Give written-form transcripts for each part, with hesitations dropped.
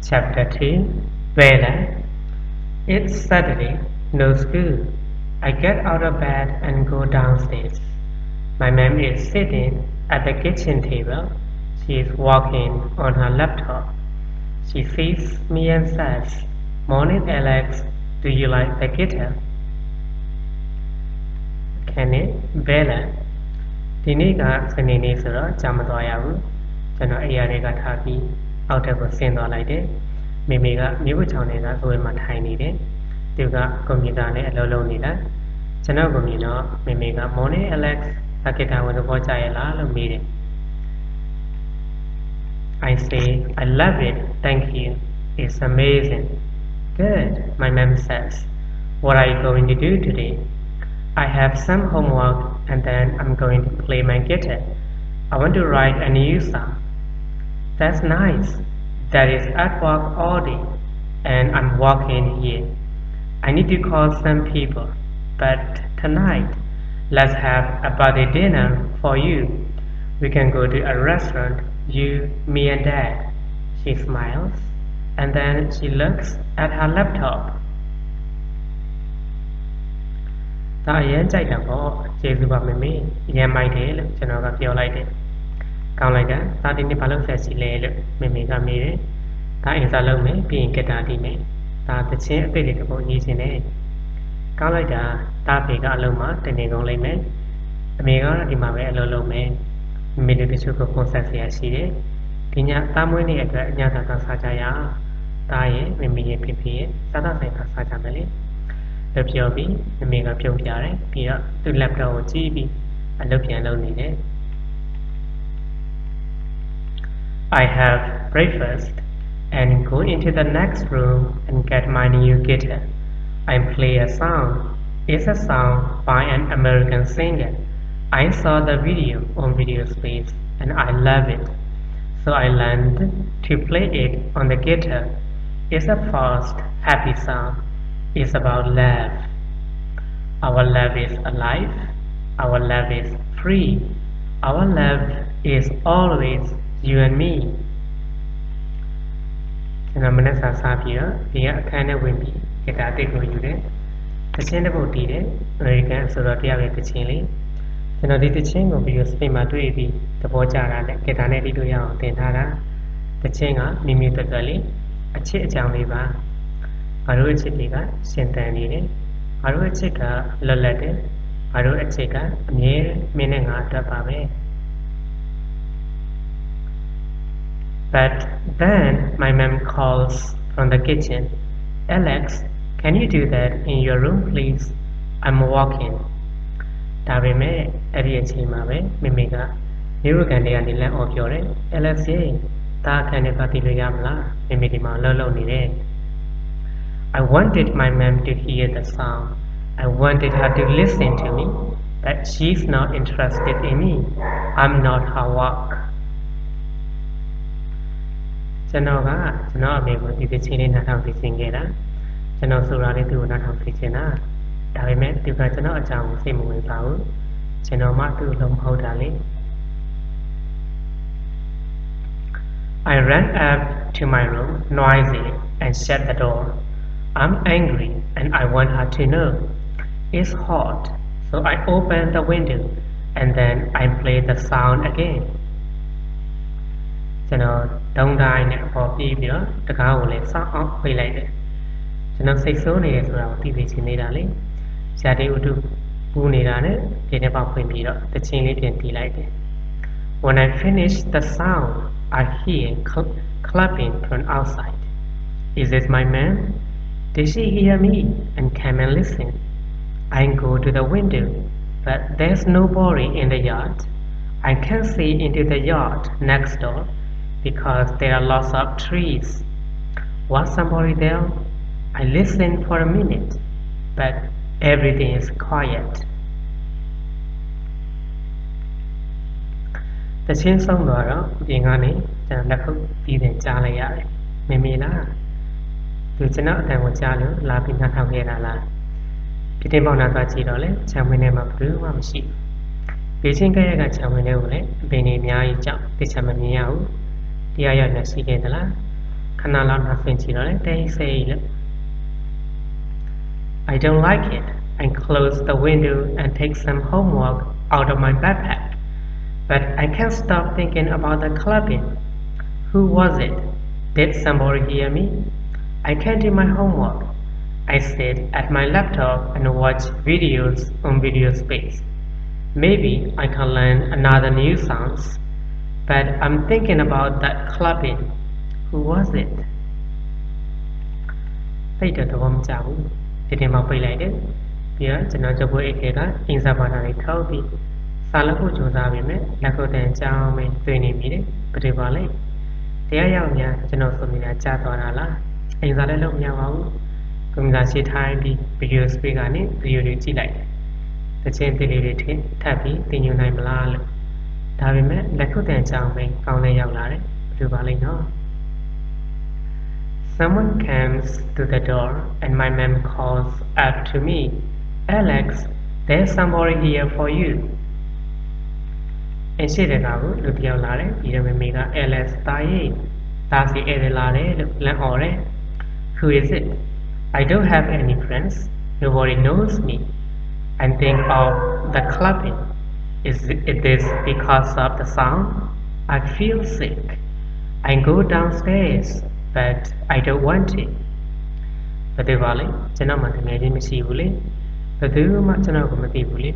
Chapter 2 Vela. It's Saturday, no school. I get out of bed and go downstairs. My mom is sitting at the kitchen table. She is working on her laptop. She sees me and says, "Morning, Alex. Do you like the guitar?" Kenny, Vela. ဒီနေ့ကစနေနေ့ဆိုတော့ကြာမသွားရဘူးကျွန်တော်အိယာတွေကထားပြီးအောက်ထပ်ကိုဆင်းသွားလိုက်တယ်မိမိကမြို့ချောင်းတွေကကိုယ်မှာထိုင်နေတယ်သူကကွန်ပျူတာနဲ့အလုပ်လုပ်နေတာကျွန်တော်ကိုမြင်တော့မိမိက Morning Alex အကီတာဝင်တော့ကြရလားလို့မေးတယ် I say I love it thank you it's amazing good my mom says what are you going to do today I have some homework and then I'm going to play my guitar. I want to write a new song. That's nice. That is at work all day and I'm working here. I need to call some people. But tonight, let's have a birthday dinner for you. We can go to a restaurant, you, me and Dad. She smiles and then she looks at her laptop.ဒါအရင်ကြိုက်တာပေါ့ကျေးဇူးပါမေမေအရင်မိုက်တယ်လို့ကျွန်တော်ကပြောလိုက်တယ်ကောင်းလိုက်တာဒါဒီနေ့ဘာလို့ဆက်စီလဲလို့မေမေကမေးတယ်ဒါအင်စာလုပ်မယ်ပြီးရင်ကစ်တာတီးမယ်ဒါတချင်းအပိတ်တွေတစ်ပုဒ်ရေးခြင်းနဲ့ကောင်းလိုက်တာဒါဖေကအလုံးမှာတနေကုန်လိုက်မယ်အမေကတော့ဒီမှာပဲအလုပ်လုပ်မယ်မေတို့တချို့ကကွန်ဆက်ဆရာရှိတယ်ဒီညသားမွေးနေ့အတွက်အညသာစားကြရဒါရဲ့မေမေရဲ့ဖေဖေရဲ့စားတော့ဆိုင်ကစားကြမယ်လေလို့ပြောပြီးမမေကပြုံးပြတယ်ပြီးတော့သူ laptop ကိုကြည့်ပြီးအလုပ်ပြန်လုပ်နေတယ် I have breakfast and go into the next room and get my new guitar I play a song it's a song by an American singer I saw the video on Video Space and I love it so I learned to play it on the guitar it's a fast happy song is about love. Our love is alive. Our love is free. Our love is always you and me. ကျွန်တော်မနေ့စာစားပြီးတော့ဒီကအခန်းထဲဝင်ပြီးဂီတာအသစ်ကိုယူတယ်။တချင်းတစ်ပုဒ်တီးတယ်။ American ဆိုတော့တရားပဲတချင်းလေး။ကျွန်တော်ဒီတချင်းကိုပြီးတော့ Spain မှာတွေ့ပြီးသဘောကျတာနဲ့ဂီတာနဲ့တီးလို့ရအောင်သင်ထားတာ။တချင်းကမိမိတက်တက်လေးအချစ်အကြောင်းလေးပါ။ငါတို့အချစ်တွေကရှင်သန်နေတယ်ငါတို့အချစ်ကလွတ်လပ်တယ်ငါတို့အချစ်ကအမြဲမင်းနဲ့ငါအတွက်ပါပဲ But then my mom calls from the kitchen Alex can you do that in your room please I'm walking ဒါပေမဲ့အဲ့ဒီအချိန်မှာပဲမိမိကမြို့ကန်တွေကနေလမ်းအော်ပြောတယ် Alex ရေဒါအခန်းထဲကတည်လို့ရမလားမိမိဒီမှာလှုပ်နေတယ်I wanted my mom to hear the song. I wanted her to listen to me, but she's not interested in me. I'm not her work. ကျွန်တော်အမေကိုဒီတချင်းလေးနားထောင်သိချင်ခဲ့တာကျွန်တော်ဆိုတာလေးသူ့ကိုနားထောင်သိချင်တာဒါပေမဲ့သူကကျွန်တော်အကြောင်းကိုစိတ်မဝင်ပါဘူးကျွန်တော်မှသူ့လုံးမဟုတ်တာလေ I ran up to my room noisily and shut the door.I'm angry and I want her to know. It's hot, so I open the window and then I play the sound again. ကျွန်တော်ဒုံတိုင်းနဲ့ပေါ်ပြီးပြီးတော့တကားကိုလည်းစောင်းအောင်ဖွင့်လိုက်တယ်ကျွန်တော်စိတ်ဆိုးနေရဆိုတာကိုသိသိချင်းနေတာလေဇာတိဥတုပူနေတာနဲ့ဒီနေ့ပေါက်ဖွင့်ပြီးတော့တချင်းလေးပြန်တီးလိုက်တယ် When I finish the sound I hear clapping from outside. Is it my man?Did she hear me and come and listen? I go to the window, but there's nobody in the yard. I can't see into the yard next door because there are lots of trees. Was somebody there? I listen for a minute, but everything is quiet. The chin song တော့ပြင်ကနေကျွန်တော်လက်ခုပ်တီးတယ်ကြားလိုက်ရတယ်။မေမေလားသူကျွန်တော်အတန်ကိုကြားလို့လာပြီးနှာထောင်ခဲ့တာလားဒီတင်ပေါက်နာသွားကြည့်တော့လေခြံဝင်းထဲမှာဘယ်သူမှမရှိဘေးချင်းကဲကခြံဝင်းထဲကိုလည်းအပင်တွေအများကြီးကြောက်တခြားမမြင်ရဘူးတရားရနဲ့ရှိခဲ့သလား Kanala Nafinchino, they say, I don't like it, and close the window and take some homework out of my backpack. But I can't stop thinking about the clubbing. Who was it? Did somebody hear me? I can't do my homework. I sit at my laptop and watch videos on Video Space. Maybe I can learn another new sounds. But I'm thinking about that clubbing. Who was it? သိတဲ့သဘောမကျဘူးဒီတင်မှာပြလိုက်တယ်ပြီးတော့ကျွန်တော်ကြိုးအိတ်ကအင်စာဘာသာလေးထောက်ပြီးစာလက်ဖို့ကြိုးစားပြီးမြဲလက်ခုပ်တန်ကြောင်းပဲတွေ့နေမိတယ်ဘယ်လိုပါလဲတရားရောက်များကျွန်တော်ဆိုနေတာကြားသွားတာလားအင်စာလည်းလုံးမရပါဘူးကွန်ပျူတာရှင်းထိုင်းပြီး video speak ကနေဗီဒီယိုတွေကြည့်လိုက်တယ်တခြင်းတလေးတွေထည့်ထပ်ပြီးသင်ယူနိုင်မလားလို့ဒါပေမဲ့လက်ခုပ်တန်ကြောင်းပဲကောင်းတဲ့ရောက်လာတယ်ဘယ်လိုပါလဲနော်Someone comes to the door and my mom calls up to me, Alex, there's somebody here for you. And she said, Alex, who is it? I don't have any friends. Nobody knows me. I'm thinking of the clubbing. Is this because of the sound? I feel sick. I go downstairs.But I don't want it. ဘယ်လိုပါလဲကျွန်တော်မှတကယ်ချင်းမရှိဘူးလေဘယ်သူမှကျွန်တော်ကိုမသိဘူးလေ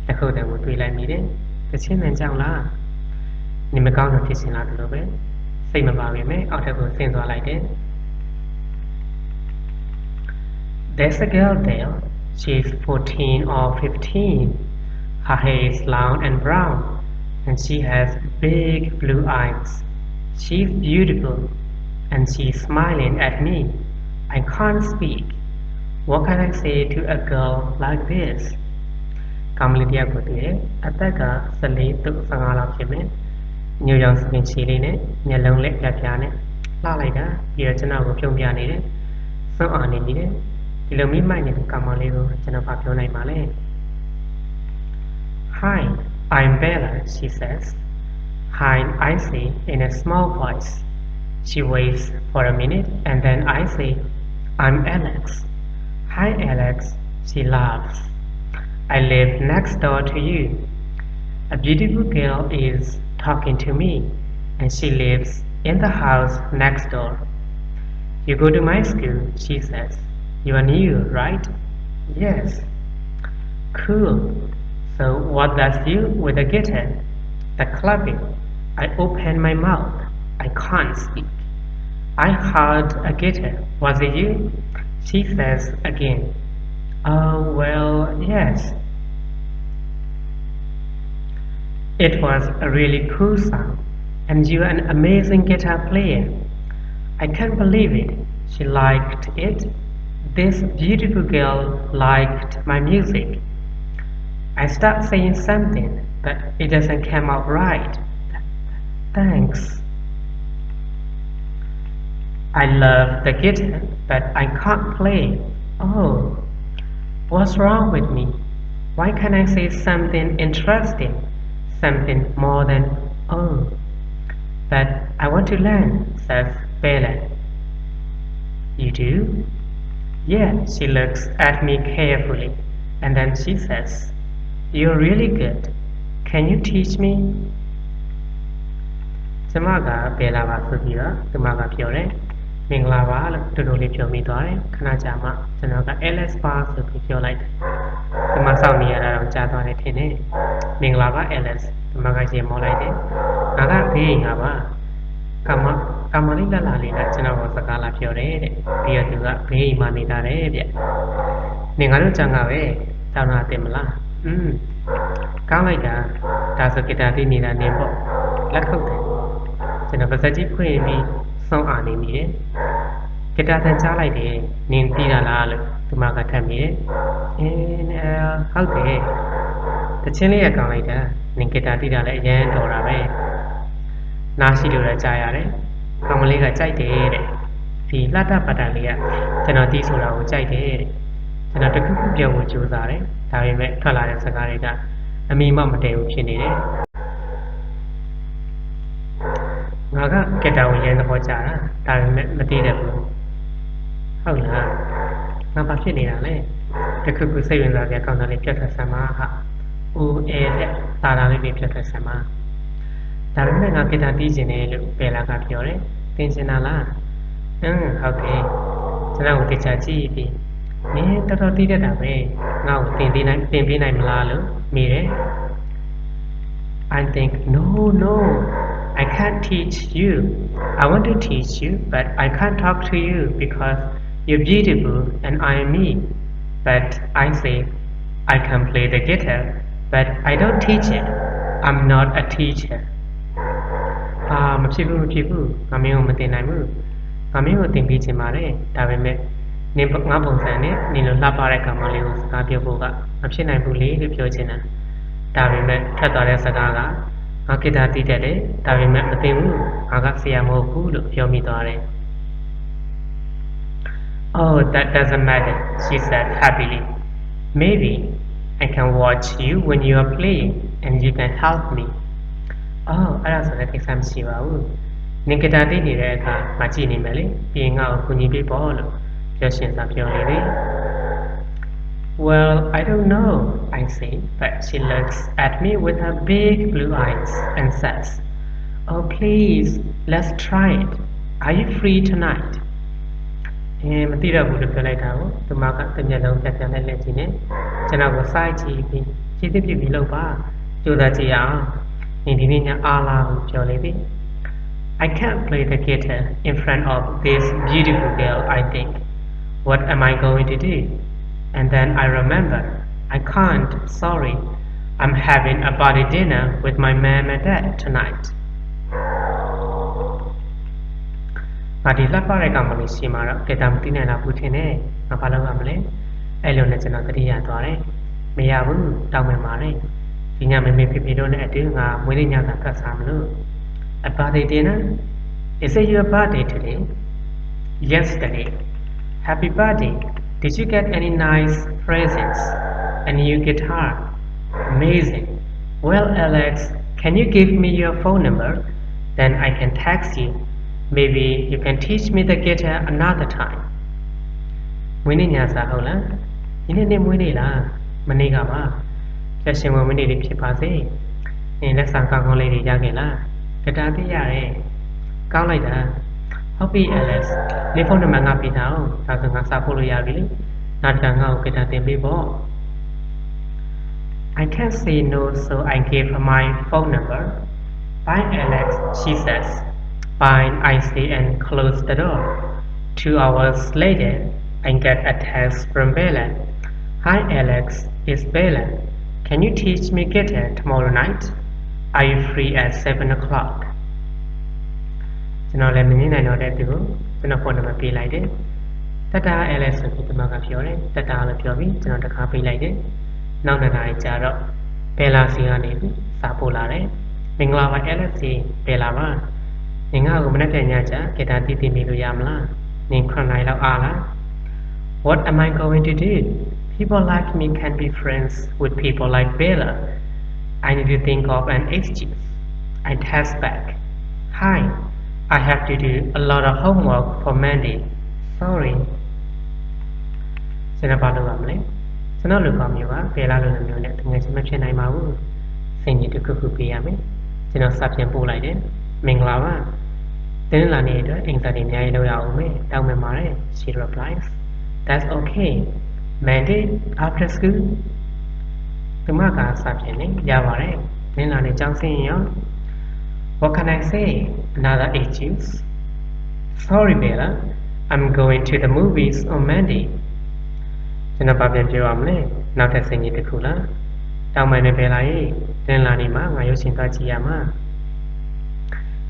လက်ခုပ်တံကိုတွေးလိုက်မိတယ်တချင်းတန်ကြောင်လားနေမကောင်းတော့ဖြစ်ရှင်လာတယ်လို့ပဲစိတ်မပါပဲမဲ့အောက်ထပ်ကိုဆင်းသွားလိုက်တယ် There's a girl there. She's 14 or 15. Her hair is long and brown and she has big blue eyes. She's beautiful.And she's smiling at me. I can't speak. What can I say to a girl like this? ကမ္မလေးတယောက်ကိုတွေ့တယ်။အသက်က14သို့15လောက်ဖြစ်မယ်။ညိုရောင်စပင်ချီလေးနဲ့မျက်လုံးလက်ပြပြနဲ့လှလိုက်တာပြီးတော့ကျွန်တော်ကိုပြုံးပြနေတယ်။စွန့်အားနေနေတယ်။ဒီလိုမိမိုက်နေတဲ့ကမ္မလေးကိုကျွန်တော်ပြောနိုင်ပါလေ။ Hi, I'm Bella, she says. Hi, I say in a small voice.She waits for a minute and then I say, I'm Alex. Hi Alex, she laughs. I live next door to you. A beautiful girl is talking to me and she lives in the house next door. You go to my school, she says. You are new, right? Yes. Cool. So what does you with the guitar? The clubbing. I open my mouth.I can't speak. I heard a guitar. Was it you? She says again. Oh, well, yes. It was a really cool sound, and you're an amazing guitar player. I can't believe it. She liked it. This beautiful girl liked my music. I start saying something, but it doesn't come out right. Thanks.I love the guitar, but I can't play. Oh, what's wrong with me? Why can't I say something interesting? Something more than, oh. But I want to learn, says Bella. You do? Yeah, she looks at me carefully, and then she says, You're really good. Can you teach me?ကျမကဘယ်လာပါဆိုပြီးတော့ကျမကပြောတယ်မင်္ဂလာပါလို့တူတူလေးပြောမိသွားတယ်ခဏကြာမှကျွန်တော်က Alex ပါဆိုပြီးပြောလိုက်တယ်ကျမစောင့်နေရတာတော့ကြာသွားတယ်ထင်တယ်မင်္ဂလာပါ Alex ကျမကရေမောလိုက်တယ်ငါကဘေးငါပါကမလေးလက်လာလေးကကျွန်တော်ကိုစကားလာပြောတယ်တဲ့ပြီးတော့သူကဘေးမှနေတာတယ်ဗျနေငါတို့ကြောင်ကပဲတောင်းတာတင်မလားကောင်းလိုက်တာဒါဆိုဂီတာတီးနေတာနေပေါ့လက်ခုပ်တယ်ကျွန်တော်ပါစက်ကြီးဖွင့်ပြီးစောင့်အားနေမိတယ်ဂီတာတန်ကြားလိုက်တယ်နင်းပြီးတာလားလို့ဒီမှာကထပ်မိတယ်ဟုတ်တယ်တချင်းလေးရကောင်းလိုက်တာနင်းဂီတာတီးတာလည်းအရန်တော်တာပဲနားရှိလို့လည်းကြားရတယ်ကောင်မလေးကကြိုက်တယ်တဲ့ဒီလှတပတ်တန်လေးကကျွန်တော်တီးဆိုတာကိုကြိုက်တယ်တဲ့ကျွန်တော်တခုခုပြောဖို့ကြိုးစားတယ်ဒါပေမဲ့ထွက်လာတဲ့စကားတွေကအမိမမတည့်ဘူးဖြစ်နေတယ် ငါကကက်တာကိုရဲသဘောကျတာဒါပေမဲ့မသိတတ်ဘူးဟုတ်လားငါဘာဖြစ်နေတာလဲတခုခုစိတ်ဝင်စားစရာကောင်းတာလေးပြတ်ထွက်ဆမ်းပါဟာဦးအဲတဲ့တာတာလေးတွေပြတ်ထွက်ဆမ်းပါဒါပေမဲ့ငါကက်တာတီးကျင်တယ်လို့ပယ်လာကပြောတယ်သင်ကျင်တာလားဟုတ်တယ်ကျွန်တော်ကိုတခြားကြည့်ပြီးမင်းတော်တော်တီးတတ်တာပဲငါ့ကိုသင်ပေးနိုင်မလားလို့မေးတယ် I think no I can't teach you I want to teach you but I can't talk to you because you're beautiful and I am me but I say I can play the guitar but I don't teach it I'm not a teacher မဖြစ်ဘူးငါမင်းကိုမတင်နိုင်ဘူးငါမင်းကိုတင်ပေးချင်ပါတယ်ဒါပေမဲ့နင်ငါပုံစံနဲ့နင်လိုလှပတဲ့ကောင်မလေးကိုစကားပြောဖို့ကမဖြစ်နိုင်ဘူးလေလို့ပြောချင်တာဒါပေမဲ့ထပ်သွားတဲ့စကားကငါကစ်တာတီးတတ်တယ်ဒါပေမဲ့မသိဘူးငါကဆရာမဟုတ်ဘူးလို့ပြောမိသွားတယ် Oh that doesn't matter she said happily maybe I can watch you when you are playing and you can help me Oh အဲ့ဒါဆိုလည်းကိစ္စမရှိပါဘူးနင်ကစ်တာတီးနေတဲ့အခါငါကြည့်နေမယ်လေပြီးရင်ငါ့ကိုကူညီပေးပေါ့လို့ပြောရှင်စာပြောနေတယ် Well, I don't know, I say, but she looks at me with her big blue eyes and says, Oh, please, let's try it. Are you free tonight? မသိတော့ဘူးလို့ပြောလိုက်တာကိုသူမကတမျက်လုံးပြနဲ့လက်ကြည့်နေကျွန်တော်ကိုစိုက်ကြည့်ပြီးခြေသစ်ပြပြီးလောက်ပါကြိုးစားကြည့်အောင်ဒီနေ့ညအားလားကိုပြောလိုက်ပြီ I can't play the guitar in front of this beautiful girl, I think. What am I going to do? And then I remember, I can't, sorry. I'm having a party dinner with my mom and dad tonight. ငါဒီလက်ပါတဲ့ကောင်မလေးရှိမှာတော့ကဲတာမသိနိုင်တော့ဘူးထင်တယ်ငါဘာလုပ်ရမလဲအဲ့လိုနဲ့ကျွန်တော်တတိယသွားတယ်မရဘူးတောင်းပန်ပါတယ်ဒီညမေမေဖေဖေတို့နဲ့အတူငါမွေးနေ့ညကကတ်စားမလို့ A party dinner? Is it your birthday today? Yesterday. Happy birthday. Did you get any nice presents? A new guitar? Amazing. Well, Alex, can you give me your phone number? Then I can text you. Maybe you can teach me the guitar another time. မွေးနေ့ညစာဟုတ်လားဒီနေ့မွေးနေ့လားမနေ့ကပါဆက်ရှင်မွေးနေ့လေးဖြစ်ပါစေလက်ဆောင်ကောင်းလေးတွေရခဲ့လားကတားသိရတယ်ကောင်းလိုက်တာဟုတ်ပြီ Alex နေဖုန်းနံပါတ်ငါပေးထားအောင်ဒါဆိုငါစာပို့လို့ရပြီလေနောက်တစ်ခါငါ့ကိုကတားတင်ပေးပေါ့ I can't say no so I gave her my phone number Bye Alex she says Fine I say and close the door 2 hours later I get a text from Bella Hi Alex it's Bella Can you teach me guitar tomorrow night Are you free at 7 o'clock? ကျွန်တော်လည်းမနေနိုင်တော့တဲ့သူကိုကျွန်တော်ဖုန်းနံပါတ်ပေးလိုက်တယ်တတ Alex ဆိုပြီးဒီမှာကပြောတယ်တတလည်းပြောပြီးကျွန်တော်တခါပေးလိုက်တယ်နောက်နှစ်နာရီကြာတော့ဘယ်လာစီကနေပြီးစာပို့လာတယ်မင်္ဂလာပါ Alex ဘယ်လာပါနင်ငါ့ကိုမနေ့ကညချာဂီတာတီးမိလို့ရမလားနင်9နိုင်လောက်အားလား What am I going to do? People like me can be friends with people like Bella I need to think of an excuse. I text back. Hi, I have to do a lot of homework for Monday. Sorry. ကျွန်တော်ဘာလုပ်ရမလဲကျွန်တော်လူကောင်းမျိုးပါဘယ်လာလို့လည်းမျိုးနဲ့တကယ်ချင်းမဖြစ်နိုင်ပါဘူးစိတ်ညစ်တစ်ခုခုပေးရမယ်ကျွန်တော်စာပြန်ပို့လိုက်တယ်မင်္ဂလာပါတင်းလာနေတဲ့အတွက်အင်္ဂါတွေအများကြီးလုပ်ရအောင်မယ်တောင်းပန်ပါတယ် She replies. That's okay. Monday after school. သူမကစာပြန်နေရပါတယ်နင်းလာနေကြောင်းစင်းရော What can I say another excuse Sorry Bella I'm going to the movies on Monday ကျွန်တော်ပြန်ပြောရမလဲနောက်ထပ်စင်ကြီးတစ်ခုလားတောင်းပန်နေပဲလားနင်းလာနေမှာငါရုပ်ရှင်သွားကြည့်ရမှာ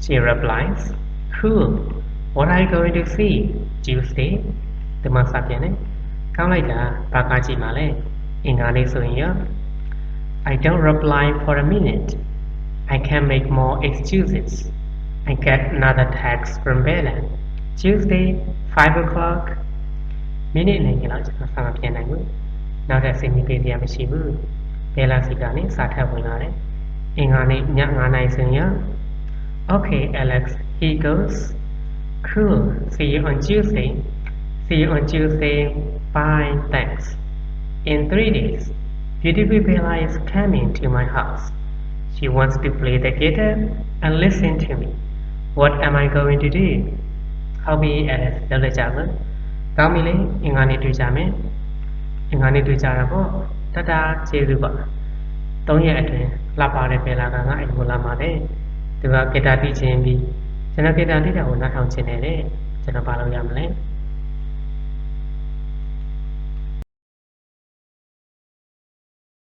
She replies Cool What are you going to see Tuesday သူမစာပြန်နေကောင်းလိုက်တာဘာကကြည့်မှာလဲအင်္ဂါနေ့ဆိုရင်ရောI don't reply for a minute. I can make more excuses. I get another text from Bella. Tuesday, 5 o'clock. Minute နဲ့ကျွန်တော်စာမပြန်နိုင်ဘူး။နောက်ထပ်စိတ်မပေးစရာမရှိဘူး။ Bella စီကနေစာထပ်ဝင်လာတယ်။အင်္ဂါနေ့ည9:00နာရီဆိုရင် Okay, Alex, He goes, cool, see you on Tuesday. See you on Tuesday. Bye, thanks. In 3 days, beautiful Bella is coming to my house. She wants to play the guitar and listen to me. What am I going to do? How be Alice? လုပ်လိုက်ကြပါ။ကောင်းပြီလေ။အင်္ဂါနေ့တွေ့ကြမယ်။အင်္ဂါနေ့တွေ့ကြတာပေါ့။တတားကျေးဇူးပါ။3 ရက်အတွင်းလှပတဲ့ဘယ်လာကငါအိမ်ကိုလာပါတယ်။သူကဂီတာတီးခြင်းပြီးကျွန်တော်ဂီတာတီးတာကိုနားထောင်ချင်တယ်တဲ့။ကျွန်တော်ဘာလုပ်ရမလဲ။